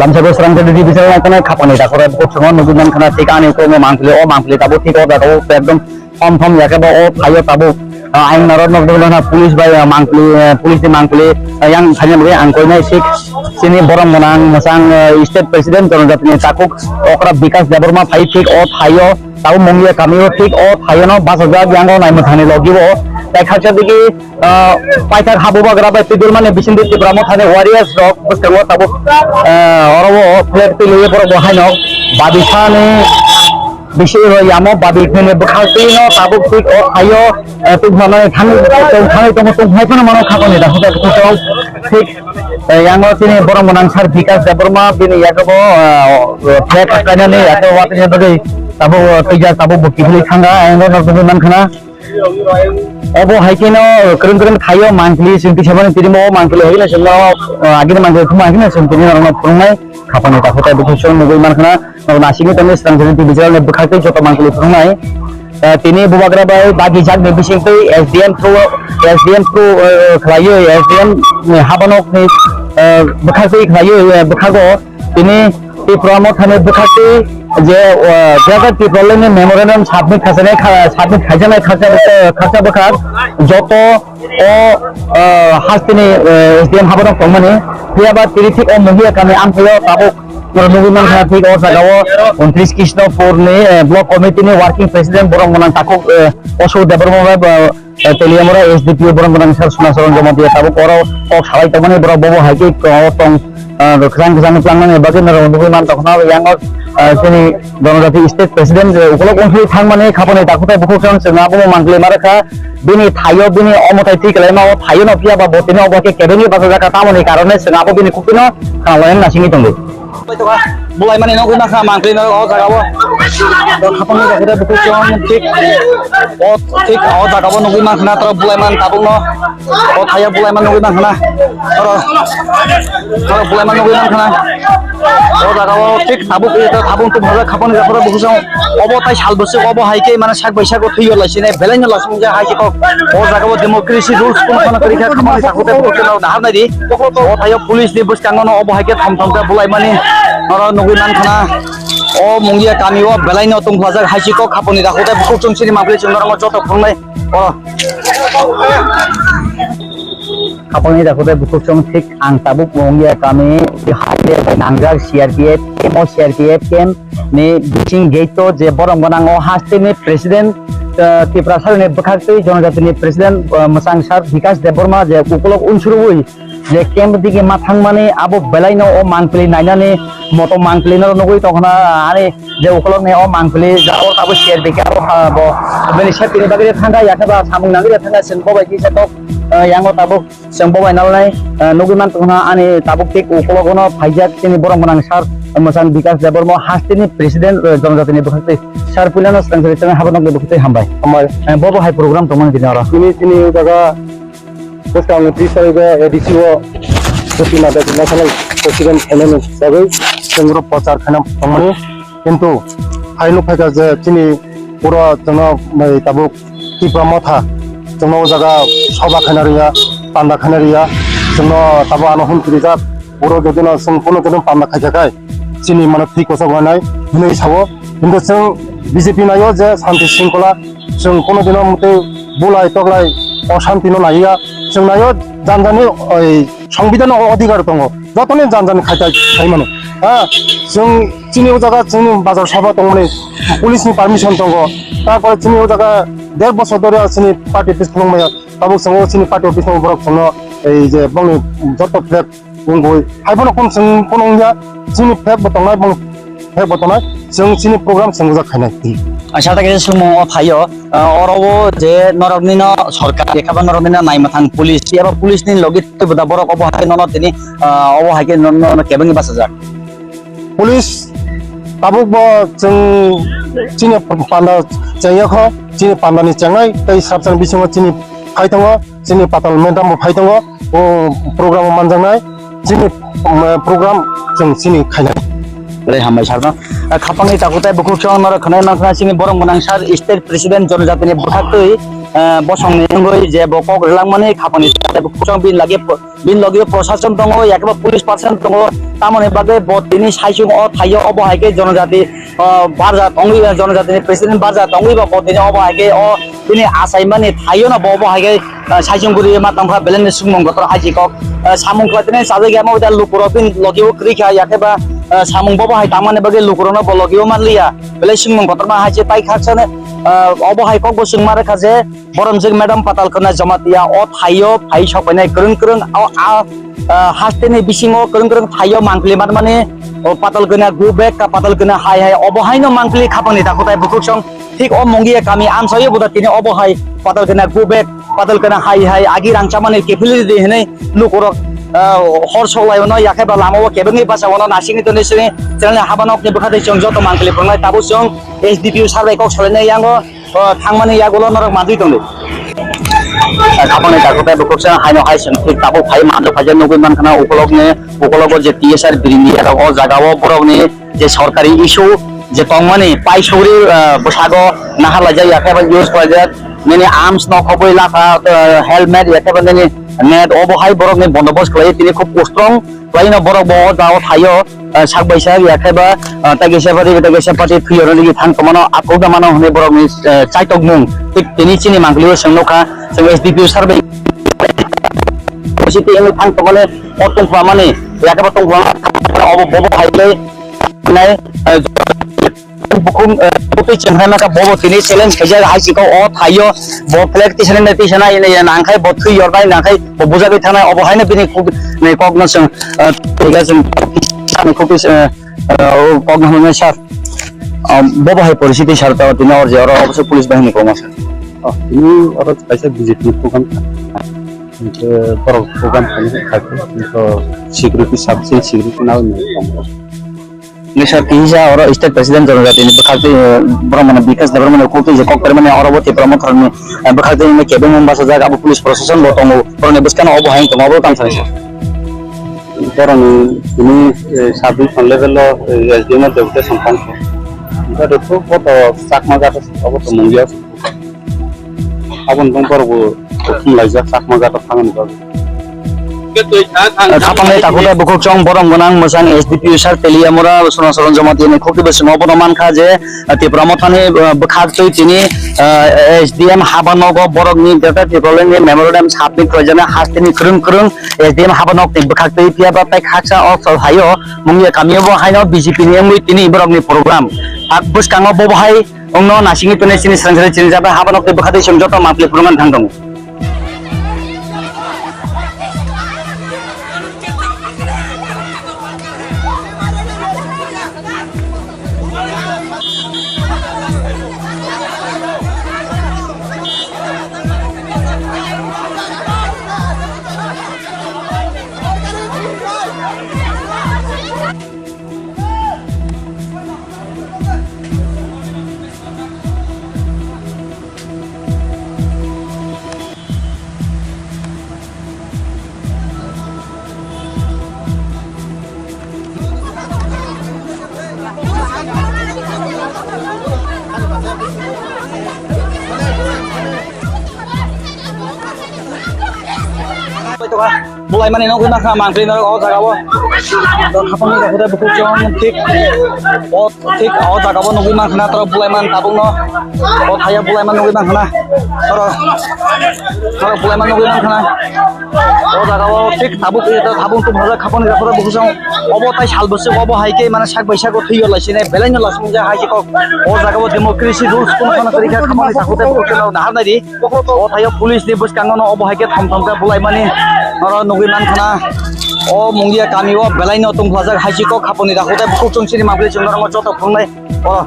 lamsa serang jadi di bisa kena kapan itu aku repot semua nungguan kena tiga nih kalau mangkli tabu tiga tabu एकदम थम ya kebo ayo tabu aing narod nongdona pulis bay pulis di mangkli yang hanya beri angkonya sini borong menang masang state president kalau datangnya takuk okra bikas jabarma pai tik ayo tahu mungkin kami tik ayo no bahasa jawa yang kau naik methane logi bo দেখা দিকে পাইতার হাবুবা গ্রাবে তিদুল মানে বিসিন্দি Tripura মথানে warriors rock বস্তঙ্গ তাবো অরব flat লইয়ে পড় বহাই knock বাবিছানে বিশে ইয়ামো বাবিখনে বখাতি ন তাবো ঠিক আইও তুই মানে থামি তো ভাইফানা মানো খাবনি দেখো তো ঠিক yang sini borong menang sar bikas jabarma bini yakobo flat kanane yato watnya bagai tabu tiga tabu bukti beli thanga engor nang khana abo haikino keren khayo mangkli sinti sabane tirimo mangkli hoina semna agine mangkli thuma agine sentini rona prungai khapani ta hota dukuson nugoi mankhana nasini tane strangjani ti bijal ne bukhate joto mangkli prungai tini bubagra bai bagi jag ne bising tu SDM through khlayo SDM habanok ni bukhate khlayo bukhago tini ti pramo thane bukhate যে জায়গার পিপলনে memorandum submit খাজানায় খরচা বখার যত ও হাসতিনি SDM হাবরক মানে ফিয়াবা তিরিথিক ও মহিয়া কামে আমফিও তাবুক নবীমান খানা ঠিক ও জাগাও 29 কৃষ্ণপুরনি block কমিটিনি working president বরং মনাং তাকুক অসৌ দেবরমা তেলিয়ামরা এসডিপিও বরং মনাং সার সুনাসরণ জমা দিয়ে তাবুক ওরাও কক সালাই তমানে বড় বব হাইকে অতং kesan pelanggan bagian dari untuk mantap kenal yang sini donor state president kalau konflik thang mana kapan itu aku tak buku kan senang aku mangkli mereka bini thayo bini omotai tik lain mau thayo no pia bawa botino bawa ke kebeni bahasa Jakarta mana karena senang aku bini kupino kalau yang nasi ini tunggu itu kan mulai mana nak guna sama mangkli nak oh tak apa kapan itu kita buku kan tik oh tak apa nunggu mana terus mulai mana tabung no oh thayo mulai mana nunggu mana kalau mulai mana nunggu mana oh tak apa tik tabung tu bahasa kapan itu kita buku kan obo tai hal bersih obo haike mana sak baisa ko thuyo lasine belanya lasung ja haike ko oh tak apa demokrasi rules pun kana kerja kapan itu aku tak buku kan dah hari ni oh thayo polis di bus kangen obo haike thom ka mulai mana orang nunggu mana oh mungkin kami oh belanya tung bahasa haike ko kapan itu aku tak buku kan sini mabli cendera mau cotok pernah oh kapan itu aku tak buku kan tik angtabuk mungkin kami di hari nanggar CRPF kemo CRPF kem ni bising gate je borong bonang o haste ni president Tripura sar ni bekhakti jonajati ni president masang sar bikas deborma je ukolok unsurui je kem dike mathang mane abo belaino o mangpli naina ni moto mangpli no nugui tokhna ani je ukolok ne o mangpli ja o tabo share beke aro bo beli share ni bagire thanga yakaba samung nangire thanga senko bai ki setok yang o tabo sengbo bai nalnai nugui man tokhna ani tabo tik ukolok no phaijak tini borong bonang sar masang bikas deborma haste ni president jonajati ni bekhakti sar pulano strangjari tanga habanok ni bekhakti hambai amar bobo hai program tomang dinara ini jaga Sekarang di sana edisiwo seperti ada nasional presiden elemen sebagai senggurup pasar kena pemani, কিন্তু hari nu fajar je sini pura jono mai tabuk Tripura motha jono jaga soba khanariya panda khanariya jono tabo anohun krijak pura jodina sengpono jono panda khajakai sini mana ঠিক কথা বনাই হই সাবো কিন্তু जों BJP নাইও যে শান্তি শৃঙ্খলা जों কোনো দিনের মতে বুলাই তগলাই অশান্তি নাইয়া जों नायो जानजानि संविधान अधिकार दङ जतने जानजानि खाइ माने जों चिनियाव जागा जोंनि बाजार सभा दङ माने पुलिसनि पारमिसन दङ तारपर चिनियाव जागा 1.5 বছর ধরে চিনি পার্টি অফিস खुंबाय ताबो जों चिनि पार्टी अफिस बरक जों এই যে বংনি যত ফ্ল্যাগ बुंगोय हायबोनो कोन जों कोनंया चिनि फैक बतंनाय बं फैक बतंनाय जों चिनि प्रग्राम जों जाखायनाय আশা থাকে সুমো থাইও অরবো যে নরগনিন সরকার এখাবা নরগনিন নাইমাথাং পুলিশ এবা পুলিশ নি লগিত বদা বড় অবহাই নন তিনি অবহাইকে নন কেবনি বাসা পুলিশ তাবুক ব जों চিনি পান্ডা চাইয়াখ চিনি পান্ডানি চাঙাই তাই সাবসান বিসং চিনি ফাইতङ চিনি পাতাল মেডাम ফাইतङ ও প্রোগ্রাম মানজাंनाय চিনি প্রোগ্রাম जों চিনি খাইनाय रे हामबाय सारनो खापांनि ताकुताय बुकुचों नर खनाय नाखना सिनि बरं मोनांसार स्टेट प्रेसिडेंट जनजातिनि बुथाक्तै bosong ni je bokok relang mani khapani bosong bin lagi প্রশাসন দङ একেবারে পুলিশ পার্সন দङ তামনে বাগে বতিনি সাইসুং অ থাইও অবহাইকে জনজাতি বারজা তংগি জনজাতিनि প্রেসিডেন্ট বারজা তংগি বা বতিনি অবহাইকে অ তিনি আসাই মানে থাইও না অবহাইকে সাইসুংগুরি মাতামফা বেলেন সুমং গতর হাজিকক সামুং খাতিনে সাজে গেমা উদা লুকুরবিন লগিও ক্রিখা ইয়াকেবা সামুং ববহাই তামনে বাগে লুকুরনা বলগিও মারলিয়া বেলে সুমং গতর মা হাজি তাই খাকসানে অবহাইকক বসুং মারে খাজে বরমজিং ম্যাডাম পাতাল খনা জমাতিয়া অ থাইও ফাই সপাইনাই করং করং হাস্তেনি বিসিङो করং করং থাইও মাংকলি মানে পাতাল কনা গু বেক কা পাতাল কনা হাই হাই অবহাইনো মাংকলি খাপানি তাকোতাই বুকুকসং ঠিক ও মঙ্গিয়া কামি আমসাयो বুদা তিনি অবহাই পাতাল কনা গু বেক পাতাল কনা হাই হাই আগি রাংচামানি কেফিলি দি হেনে লুকুরক হর সলায়নো ইয়াকেবা লামাও কেবেङै बासावनो नासिङै तनेसिङै चेनेल हाबानक नि बखादै जों जत मांकलि फंनाय ताबो जों एसडीपीओ सारबायकक सलायनाय यांगो थांमानि यागोल नरक मादि दंदे खापानि ताकोताय बखकसा हाइनो हाइसन ठीक ताबो फाइ मादो फाइजा नगै मानखाना उकलग जे टीएसआर बिरिनि अ जागाव बरगनि जे सरकारि इस्यु जे तंमानि पाइसौरि बसागो नाहालाजा याकेबा इउज कलाजा नेनि आर्मस न खबै लाखा हेलमेट याकेबा नेनि नेट अबहाय बरगनि बन्दोबस्त खालायो तिनि खुब स्ट्रं लाइनो बरग बो जाव थायो साकबायसा याकेबा तागेसा पार्टी थुयरनि गि थां कमानो आकौदा मानो हने बरगनि चाइटक मुं थिक तिनि चिनि मांगलियो संनोखा जों एसडीपीओ सारबाय सिटी एम थां कमाने अटंफा माने याकेबा तंफा अब बबो हाइले नाय बुकुम पुति चेंहाना का बबो तिनि चैलेंज खैजा हाइसिखौ अ थायो ब फ्लेग तिसने तिसना इने नांखाय ब थुयरबाय नांखाय बुजाबे थानाय अबहायनो बिनि नै कग्नसन थिगाजों खुबिस कग्नसन सार बबहाय परिस्थिति सारता तिनि और जे अवश्य पुलिस बाहिनी कमा sir ini orang kaisa BJP program program untuk security subsidi security naw ni sir kisa और स्टेट प्रेसिडेंट जनजाति नि बखाते ब्रह्मन विकास डेभलपमेंट कोकि जे कक्टर माने अरबति प्रमोटर नि बखाते नि केबे मुंबासा जागा अब पुलिस प्रशासन लतंगो परने बसकान अबहाय तमाबो काम सारि sir ini sabi level SDM deute sampang itu देखो बहुत sakma gata अब तो mungia abon dong parbo khum laijak sakma gata thangan ba खापांनाय ताकोताय बखकसं बरम गोनां मोजां एसडीपीओ सार तेलियामरा सनसरन जमातिनि खोकि बसनो बरमानखा जे तिप्रमथानि बखागतै तिनि एसडीएम हाबानग बरगनि डेटा टिप्रलेनि मेमोरेंडम साबमिट खयजाना हास्तेनि krung एसडीएम हाबानग नि बखागतै पियाबा ताइ खाकसा असल हायो मुंगिया कामियाबो हायनो बीजेपी नि एमइ तिनि बरगनि प्रोग्राम आक बसकाङो बबहाय अंनो नासिङि तनेसिनि संसारि चिनि जाबा हाबानग नि बखादै समजत मापले पुरमान थांदों mulai mana nong guna kah mangkli nong oh jagawo dan kapang ini udah buku jong tik oh jagawo nong guna kena terus mulai man tabung no oh thaya mulai man nong guna kena terus mulai man nong guna kena oh jagawo tik tabung itu tabung tuh bahasa kapang ini udah buku jong oh tai hal bersih oh haike mana sak baisa ko thiyol laisine belanya langsung ja haike ko oh jagawo demokrasi rules pun kana tarika kapang ini takutnya buku jong nahar nadi oh thaya police di bus kangono oh haike thom ka mulai mani orang nungguin mana oh mungkin kami oh belain otung plaza haji kok kapuni dah udah buku cungsi di mabel cunggar mau cotok punai oh